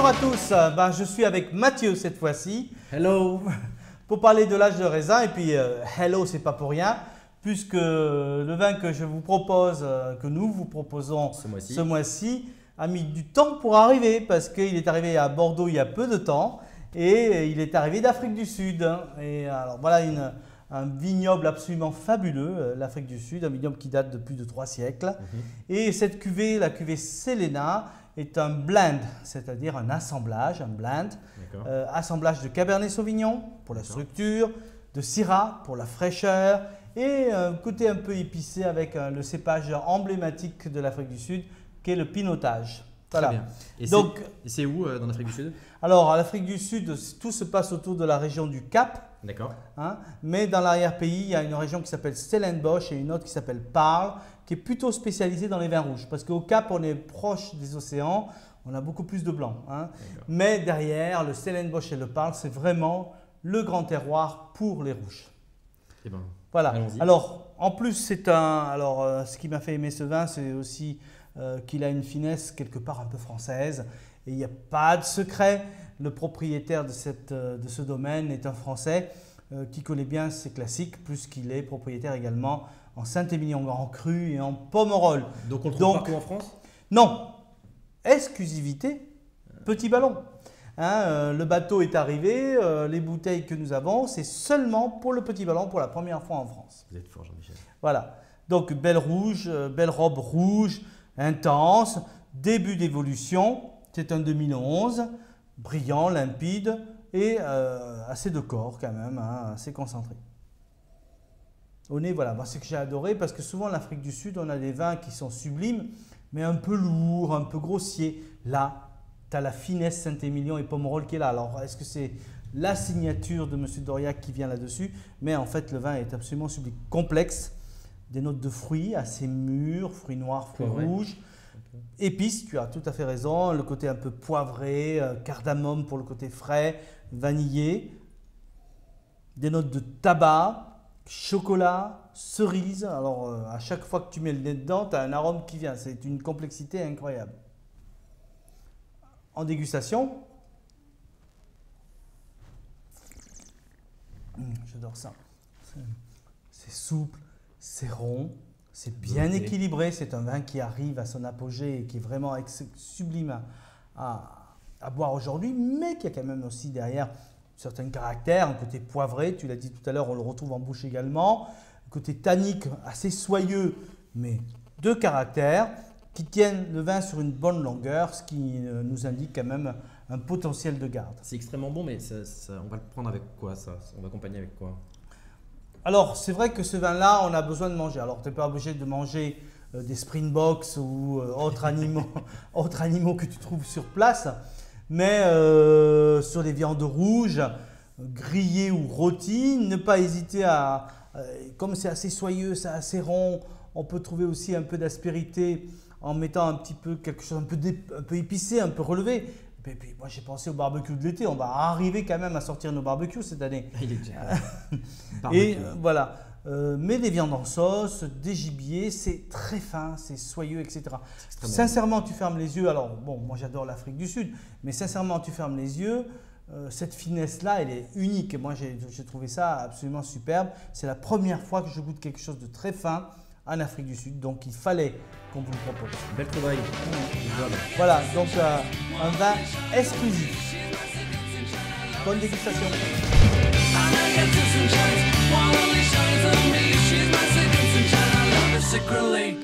Bonjour à tous, je suis avec Mathieu cette fois-ci. Hello. Pour parler de l'âge de raisin et puis hello c'est pas pour rien puisque le vin que je vous propose, que nous vous proposons ce mois-ci a mis du temps pour arriver parce qu'il est arrivé à Bordeaux il y a peu de temps et il est arrivé d'Afrique du Sud. Et alors voilà un vignoble absolument fabuleux, l'Afrique du Sud, un vignoble qui date de plus de 3 siècles. Et cette cuvée, la cuvée Selena, est un blend, c'est-à-dire un assemblage, assemblage de Cabernet Sauvignon pour la structure, de Syrah pour la fraîcheur et un côté un peu épicé avec le cépage emblématique de l'Afrique du Sud qui est le pinotage. Voilà. Très bien. Et donc, c'est où dans l'Afrique du Sud? Alors, à l'Afrique du Sud, tout se passe autour de la région du Cap. D'accord. Mais dans l'arrière-pays, il y a une région qui s'appelle Stellenbosch et une autre qui s'appelle Paarl, qui est plutôt spécialisée dans les vins rouges. Parce qu'au Cap, on est proche des océans, on a beaucoup plus de blanc. Mais derrière, le Stellenbosch et le Paarl, c'est vraiment le grand terroir pour les rouges. Et ben, voilà. Alors, en plus, ce qui m'a fait aimer ce vin, c'est aussi qu'il a une finesse quelque part un peu française. Et il n'y a pas de secret. Le propriétaire de ce domaine est un Français qui connaît bien ses classiques, plus qu'il est propriétaire également en Saint-Émilion Grand Cru et en Pomerol. Donc on le trouve partout en France? Non. Exclusivité, Petit Ballon. Le bateau est arrivé, les bouteilles que nous avons, c'est seulement pour le Petit Ballon pour la première fois en France. Vous êtes fort, Jean-Michel. Voilà. Donc belle robe rouge, intense, début d'évolution. C'est un 2011, brillant, limpide et assez de corps quand même, assez concentré. Au nez, voilà, c'est ce que j'ai adoré parce que souvent en Afrique du Sud, on a des vins qui sont sublimes, mais un peu lourds, un peu grossiers. Là, tu as la finesse Saint-Émilion et Pomerol qui est là. Alors, est-ce que c'est la signature de M. Dauriac qui vient là-dessus? Mais en fait, le vin est absolument sublime, complexe, des notes de fruits assez mûrs, fruits noirs, fruits rouges. Épices, tu as tout à fait raison, le côté un peu poivré, cardamome pour le côté frais, vanillé, des notes de tabac, chocolat, cerise. Alors à chaque fois que tu mets le nez dedans, tu as un arôme qui vient, c'est une complexité incroyable. En dégustation, j'adore ça, c'est souple, c'est rond. C'est bien équilibré, c'est un vin qui arrive à son apogée et qui est vraiment sublime à boire aujourd'hui, mais qui a quand même aussi derrière certains caractères, un côté poivré, tu l'as dit tout à l'heure, on le retrouve en bouche également, un côté tannique assez soyeux, mais de caractère, qui tiennent le vin sur une bonne longueur, ce qui nous indique quand même un potentiel de garde. C'est extrêmement bon, mais on va le prendre avec quoi ça? On va accompagner avec quoi? Alors, c'est vrai que ce vin-là, on a besoin de manger. Alors, tu n'es pas obligé de manger des Springboks ou autres animaux que tu trouves sur place, mais sur des viandes rouges, grillées ou rôties, ne pas hésiter comme c'est assez soyeux, c'est assez rond, on peut trouver aussi un peu d'aspérité en mettant un petit peu quelque chose un peu épicé, un peu relevé. Et puis, moi, j'ai pensé au barbecue de l'été. On va arriver quand même à sortir nos barbecues cette année. Il est déjà et voilà. Mais des viandes en sauce, des gibiers, c'est très fin, c'est soyeux, etc. Sincèrement, tu fermes les yeux. Alors, bon, moi, j'adore l'Afrique du Sud. Mais sincèrement, tu fermes les yeux. Cette finesse-là, elle est unique. Moi, j'ai trouvé ça absolument superbe. C'est la première fois que je goûte quelque chose de très fin en Afrique du Sud, donc il fallait qu'on vous le propose. Belle trouvaille. Voilà, donc un vin exclusif. Bonne dégustation. Secretly